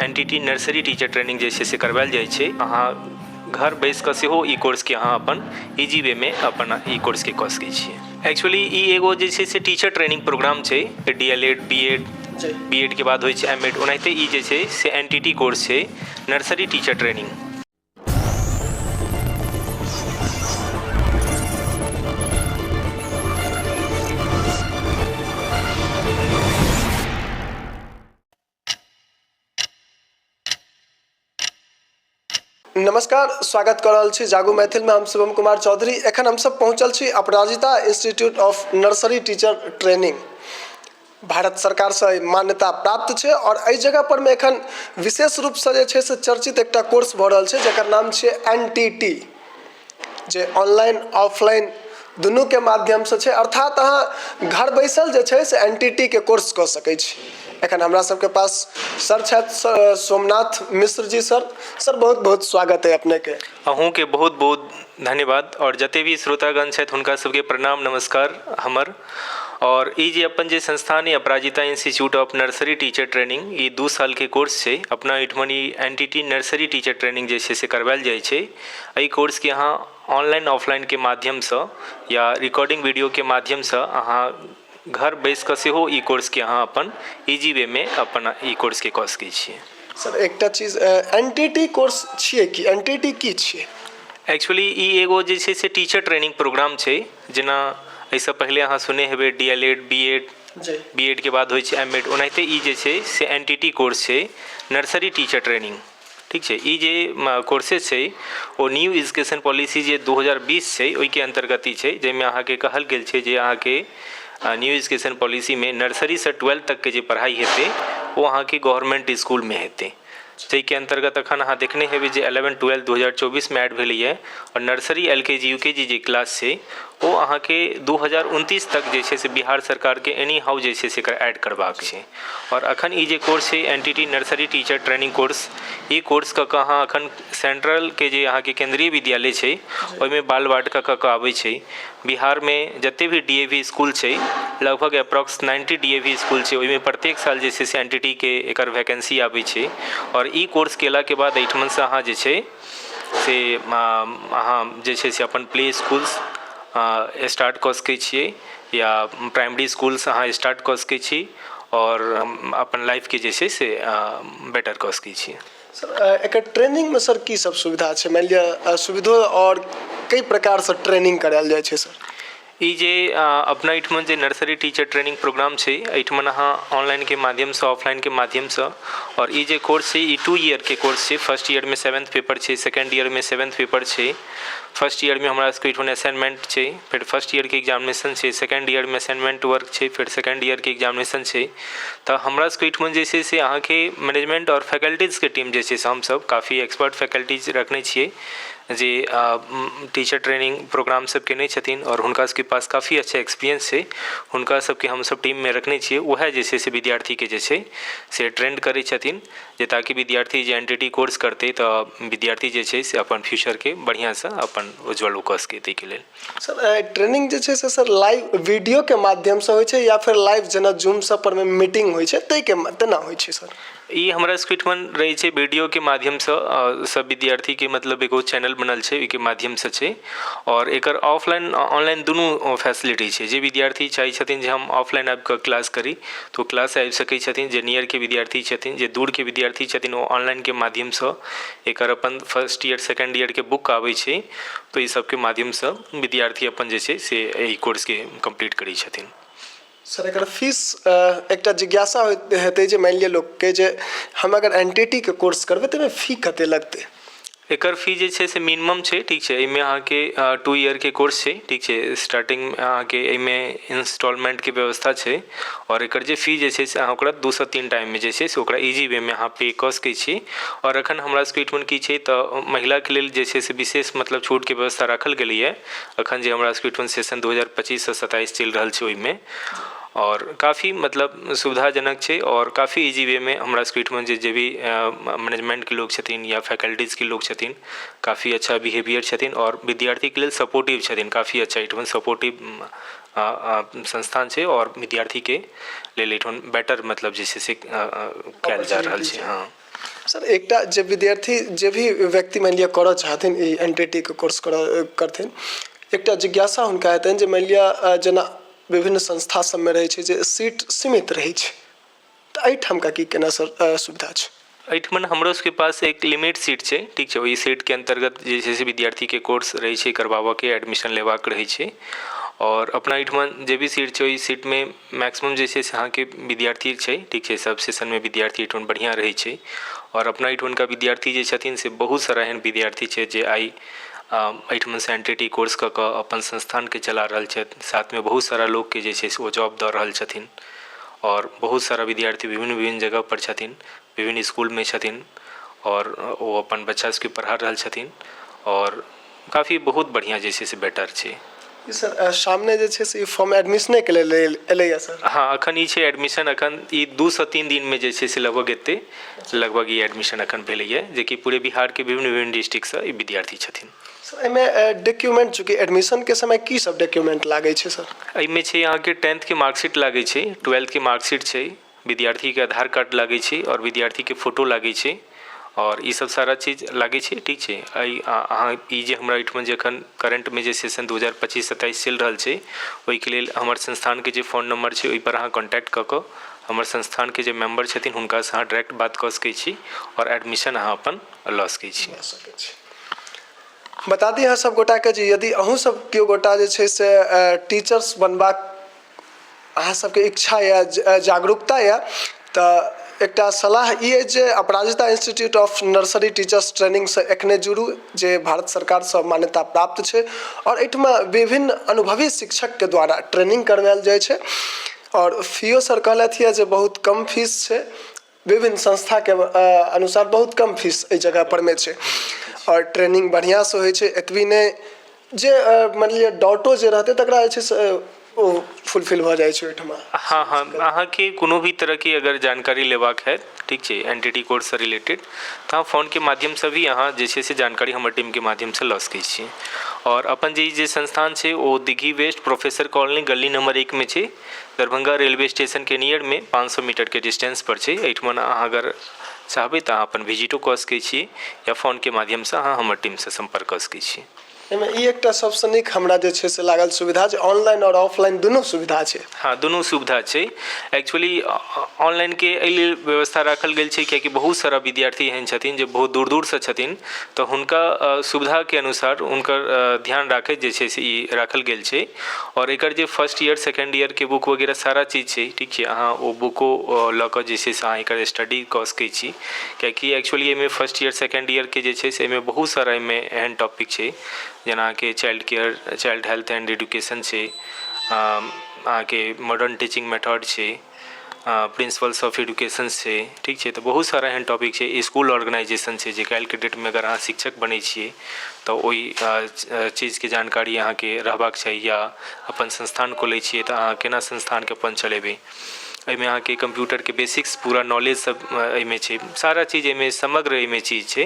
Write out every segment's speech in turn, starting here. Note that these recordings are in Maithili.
एनटीटी नर्सरी टीचर ट्रेनिंग जे छै से करवायल जाइ छै। अहाँ घर बैस कऽ सेहो ई कोर्सके अहाँ अपन इजी वेमे अपन ई कोर्सके कऽ सकै छियै। एक्चुअली ई एगो जे छै से टीचर ट्रेनिंग प्रोग्राम छै। DLED BEd के बाद होइ छै MEd, ओनाहिते ई जे छै से एनटीटी कोर्स छै, नर्सरी टीचर ट्रेनिंग। नमस्कार, स्वागत कर रहल छी जागू मैथिल में। हम शिवम कुमार चौधरी। एखन हम सब पहुंचल छी Aparajita institute of nursery teacher training. Bharat सरकार से मान्यता प्राप्त छै और एहि जगह पर में एखन विशेष रूप से जे छै से चर्चित एकटा कोर्स भऽ रहल छै जेकर नाम छै एनटीटी, जे ऑनलाइन ऑफलाइन दुनू के माध्यम से छै। अर्थात अहाँ घर बैसल जे छै से एनटीटी के कोर्स कऽ सकै छी। एखन हमरा सबके पास सर छथि सोमनाथ मिश्र जी। सर बहुत बहुत स्वागत है अपने के। अहूँ के बहुत बहुत धन्यवाद और जते भी श्रोतागण छथि हुनका सबके प्रणाम नमस्कार हमर। और ई जे अपन जे संस्थान है Aparajita institute of nursery teacher training, ई 2 साल के कोर्स छै। अपना एहिठमन ई एनटीटी नर्सरी टीचर ट्रेनिंग जे छै से करवायल जाइ छै। एहि कोर्स के अहाँ ऑनलाइन ऑफलाइन के माध्यम से या रिकॉर्डिंग वीडियो के माध्यम से अहाँ घर बैस कऽ सेहो ई कोर्स के अहाँ अपन इजी वे में अपन ई कोर्स के कऽ सकै छियै। सर एकटा चीज, एनटीटी कोर्स छियै कि एनटीटी की छियै? एक्चुअली ई एगो जे छै से टीचर ट्रेनिंग प्रोग्राम छै। जेना एहिसँ पहिले अहाँ सुने हेबै DLED BEd के बाद होइ छै MEd, ओनाहिते ई जे छै से एनटीटी कोर्स छै, नर्सरी टीचर ट्रेनिंग। ठीक छै। ई जे कोर्सेज छै ओ न्यू एजुकेशन पॉलिसी जे 2020 छै ओहिके अंतर्गत ई छै, जाहिमे अहाँके कहल गेल छै जे अहाँके न्यू एजुकेशन पॉलिसी में नर्सरी से 12 तक के जे पढ़ाई हेतै वो अहाँके गवर्नमेंट स्कूल में हेतै। जाहिके अंतर्गत अखन अहाँ देखने हेबै जे 11-12 2024 में ऐड भेलैए और नर्सरी LKG UKG जे क्लास छै ओ अहाँके 2029 तक जे छै से बिहार सरकार के एनी हाउ जे छै से एकर ऐड करबाक छै। और अखन ई जे कोर्स छै NTT nursery teacher training course, ई कोर्स कऽ कऽ अहाँ अखन सेंट्रल के जे अहाँके केंद्रीय विद्यालय छै ओहिमे बाल वाटिका कऽ कऽ आबै छै। बिहार में जते भी DAV स्कूल छै लगभग अप्रॉक्स 90 DAV स्कूल छै, ओहिमे प्रत्येक साल जे छै से एनटीटी के एकर वैकेंसी आबै छै। और ई कोर्स केला के बाद एहिठमन से अहाँ जे छै से अहाँ जे छै से अपन प्ले स्कूल्स स्टार्ट कऽ सकै छियै या प्राइमरी स्कूल्स अहाँ स्टार्ट कऽ सकै छी और अपन लाइफ के जे छै से बेटर कऽ सकै छी। सर एकर ट्रेनिंग में सर की सब सुविधा छै? मान लिअ सुविधो और कई प्रकार से ट्रेनिंग करायल जाइ छै सर? ई जे अपना एहिठमन जे नर्सरी टीचर ट्रेनिंग प्रोग्राम छै एहिठमन अहाँ ऑनलाइन के माध्यम से ऑफलाइन के माध्यम से, और ई जे कोर्स छै ई 2 ईयर के कोर्स छै। फर्स्ट ईयर में 7th पेपर छै, सेकेंड ईयर में 7th पेपर छै। फर्स्ट ईयर में हमरा सबके एहिठमन असाइनमेंट छै, फिर फर्स्ट ईयर के एग्जामिनेशन छै, सेकेंड ईयर में असाइनमेंट वर्क छै, फिर सेकेंड ईयर के एग्जामिनेशन छै। तऽ हमरा सबके एहिठमन जे छै से अहाँके मैनेजमेंट और फैकल्टीज के टीम जे छै से हमसब काफ़ी एक्सपर्ट फैकल्टीज रखने छियै जे टीचर ट्रेनिंग प्रोग्राम सब केने छथिन और हुनका सबके पास काफ़ी अच्छा एक्सपीरियंस छै। हुनका सबके हमसब टीम में रखने छियै, वएह जे छै से विद्यार्थी के जे छै से ट्रेंड करै छथिन, जे ताकि विद्यार्थी जे एनटीटी कोर्स करतै तऽ विद्यार्थी जे छै से अपन फ्यूचर के बढ़िया से अपन उज्जवल कऽ सकै ताहिके लेल। सर ट्रेनिंग जे छै से सर लाइव वीडियो के माध्यम से होइ छै या फिर लाइव जेना जूम सब पर में मीटिंग होइ छै तेना होइ छै सर? ई हमरा सबके एहिठमन रहै छै वीडियो के माध्यम से। सब विद्यार्थी के मतलब एगो चैनल बनल छै, ओहिके माध्यम से छै। और एकर ऑफलाइन ऑनलाइन दुनू फैसिलिटी छै। जे विद्यार्थी चाहै छथिन जे हम ऑफलाइन आबि कऽ क्लास करी तो क्लास आबि सकै छथिन। जे नियर के विद्यार्थी छथिन, जे दूर के विद्यार्थी छथिन, ओ ऑनलाइन के माध्यम से एकर अपन फर्स्ट ईयर सेकेंड ईयर के बुक आबै छै, तो ई सबके माध्यम से विद्यार्थी अपन जे छै से एहि कोर्स के कंप्लीट करै छथिन। सर एकर फीस एकटा जिज्ञासा हेतै जे मान लिअ लोग के जे हम अगर एनटीटी के कोर्स करबै तऽ एहिमे फी कते लगतै? एकर फी जे छै से मिनिमम छै। ठीक छै। एहिमे अहाँके 2 ईयर के कोर्स छै। ठीक छै। स्टार्टिंग अहाँके एहिमे इंस्टॉलमेंट के व्यवस्था छै और एकर जे फी जे छै से अहाँ ओकरा 2 से 3 टाइम में जे छै से ओकरा इजी वे में अहाँ पे कऽ सकै छी। और एखन हमरा सबके एहिठमन की छै तऽ महिला के लेल जे छै से विशेष मतलब छूट के व्यवस्था राखल गेलैए। एखन जे हमरा सबके एहिठमन सेशन 2025 से 27 चलि रहल छै ओहिमे, और काफ़ी मतलब सुविधाजनक छै और काफ़ी इजी वे में हमरा सबके एहिठमन जे भी मैनेजमेंट के लोग छथिन या फैकल्टीज़ के लोग छथिन काफ़ी अच्छा बिहेवियर छथिन और विद्यार्थी के लेल सपोर्टिव छथिन। काफ़ी अच्छा एहिठमन सपोर्टिव संस्थान छै और विद्यार्थी के लेल एहिठमन बेटर मतलब जे छै से कयल जा रहल छै। हाँ सर एकटा जे विद्यार्थी जे भी व्यक्ति मानि लिअ करऽ चाहथिन ई NTT के कोर्स करथिन, एकटा जिज्ञासा हुनका हेतनि जे मानि लिअ जेना विभिन्न संस्था सबमे रहै छै जे सीट सीमित रहै छै, तऽ एहिठामका की केना सर सुविधा छै? एहिठमन हमरो सबके पास एक लिमिट सीट छै, ठीक छै। ओहि सीट के अंतर्गत जे छै से विद्यार्थी के कोर्स रहै छै करबाबऽ के, एडमिशन लेबाक रहै छै। और अपना एहिठमन जे भी सीट छै ओहि सीट में मैक्सिमम जे छै से अहाँके विद्यार्थी छै, ठीक छै। सब सेशन में विद्यार्थी एहिठमन बढ़िया रहै छै। और अपना एहिठमनका विद्यार्थी जे छथिन से बहुत सारा एहन विद्यार्थी छै जे आइ एहिठमन से NTT कोर्स कऽ कऽ अपन संस्थानके चला रहल छथि। साथमे बहुत सारा लोकके जे छै से ओ जॉब दऽ रहल छथिन। और बहुत सारा विद्यार्थी विभिन्न विभिन्न जगह पर छथिन, विभिन्न स्कूल में छथिन और वो अपन बच्चा सबके पढ़ा रहल छथिन। और काफ़ी बहुत बढ़िया जे छै से बेटर छै। सर सामने जे छै से ई फॉर्म एडमिशने के लेल एलैया सर? हाँ, अखन ई छै एडमिशन, अखन ई 2 से 3 दिन में जे छै से लगभग एते लगभग ई एडमिशन अखन भेलैया, जे कि पूरे बिहार के विभिन्न विभिन्न डिस्ट्रिक्ट से ई विद्यार्थी छथिन। सर एहिमे डॉक्यूमेंट चूँकि एडमिशन के समय की सब डॉक्यूमेंट लागै छै सर? एहिमे छै अहाँके 10th के मार्कशीट लागै छै, 12th के मार्कशीट छै, विद्यार्थी के आधार कार्ड लागै छै और विद्यार्थी के फोटो लागै छै और ई सब सारा चीज लागै छै, ठीक छै। अहाँ ई जे हमरा एहिठमन जे एखन करंट में जे सेशन 2025-27 चलि रहल छै, ओहिके लेल हमर संस्थान के जे फोन नंबर छै ओहि पर अहाँ कॉन्टैक्ट कऽ कऽ हमर संस्थान के जे मेंबर छथिन हुनकासँ अहाँ डायरेक्ट बात कऽ सकै छी और एडमिशन अहाँ अपन लऽ सकै छी। बता दी अहाँ सब गोटा के जे यदि अहूँ सब केओ गोटा जे छै से टीचर्स बनबाक अहाँ सबके इच्छा या जागरूकता या, तऽ एकटा सलाह ई अछि जे Aparajita institute of nursery teachers training से एखने जुड़ू, जे भारत सरकार से मान्यता प्राप्त छै और एहिठमा विभिन्न अनुभवी शिक्षक के द्वारा ट्रेनिंग करवायल जाइ छै। और फीओ सर कहलथि है जे बहुत कम फीस छै, विभिन्न संस्था के अनुसार बहुत कम फीस एहि जगह पर में छै और ट्रेनिंग बढ़िया से होइ छै। एतबी नहीं जे मान लिअ डाउटो जे रहतै तकरा जे छै से ओ फुलफिल भऽ जाइ छै ओहिठमा। हाँ हाँ, अहाँके कोनो भी तरह की अगर जानकारी लेबाक है, ठीक छै, NTT कोर्स से रिलेटेड, तऽ अहाँ फोन के माध्यम से भी अहाँ जे छै से जानकारी हमर टीम के माध्यम से लऽ सकै छी। और अपन जे संस्थान छै ओ दिघी वेस्ट प्रोफेसर कॉलोनी गली नंबर 1 में छै, दरभंगा रेलवे स्टेशन के नियर में 500 मीटर के डिस्टेंस पर छै। एहिठमन अहाँ अगर चाहबै तऽ अहाँ अपन विजिटो कऽ सकै छी या फोन के माध्यम से अहाँ हमर टीम से संपर्क कऽ सकै छी। एहिमे ई एकटा सबसँ नीक हमरा जे छै से लागल सुविधा जे ऑनलाइन और ऑफलाइन दुनू सुविधा छै। हाँ, दुनू सुविधा छै। एक्चुअली ऑनलाइन के एहि लेल व्यवस्था राखल गेल छै कियाकि बहुत सारा विद्यार्थी एहन छथिन जे बहुत दूर दूर से छथिन, तऽ हुनका सुविधा के अनुसार हुनकर ध्यान राखैत जे छै से ई राखल गेल छै। और एकर जे फर्स्ट ईयर सेकेंड ईयर के बुक वगैरह सारा चीज छै, ठीक छै। अहाँ ओ बुको लऽ कऽ जे छै से अहाँ एकर स्टडी कऽ सकै छी, कियाकि एक्चुअली एहिमे फर्स्ट ईयर सेकेंड ईयर के जे छै से एहिमे बहुत सारा एहिमे एहन टॉपिक छै जेना कि child care, child health and education छै, अहाँके मॉडर्न टीचिंग मेथड छै, प्रिंसिपल्स ऑफ एजुकेशन छै, ठीक छै। तऽ बहुत सारा एहन टॉपिक छै। स्कूल ऑर्गेनाइजेशन छै जे काल्हि के डेट में अगर अहाँ शिक्षक बनै छियै तऽ ओहि चीजके जानकारी अहाँके रहबाक चाही, या अपन संस्थान खोलै छियै तऽ अहाँ केना संस्थानके अपन चलेबै। एहिमे अहाँके कंप्यूटर के बेसिक्स पूरा नॉलेज सब एहिमे छै, सारा चीज एहिमे समग्र एहिमे चीज छै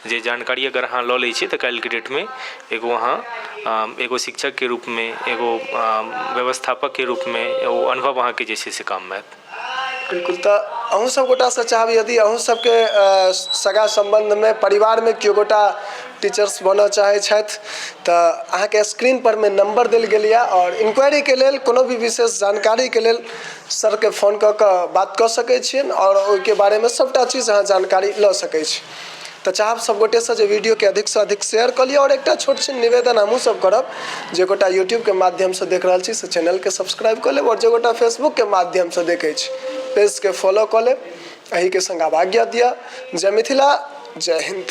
जे जानकारी अगर अहाँ लऽ लै छियै तऽ काल्हि के डेट में एगो अहाँ एगो शिक्षक के रूप में, एगो व्यवस्थापक के रूप में एगो अनुभव अहाँके जे छै से काम आयत। बिल्कुल। तऽ अहूँ सब गोटा से चाहब यदि अहूँ सबके सगा संबंध में परिवार में केओ गोटा टीचर्स बनऽ चाहै छथि तऽ अहाँके स्क्रीन पर में नंबर देल गेल यऽ और इंक्वायरी के लेल कोनो भी विशेष जानकारी के लेल सर के फोन कऽ कऽ बात कऽ सकै छियनि और ओहिके बारे में सबटा चीज अहाँ जानकारी लऽ सकै छी। तऽ चाहब सब गोटे से जे वीडियो के अधिक से अधिक शेयर कऽ लिअ और एकटा छोट छिन निवेदन हमहूँ सब करब, जे गोटा यूट्यूब के माध्यम से देख रहल छी से चैनल के सब्सक्राइब कऽ लेब और जे गोटा फेसबुक के माध्यम से देखै छी पेज के फॉलो कऽ लेब। एही के संग आज्ञा दिअ। जय मिथिला, जय हिंद।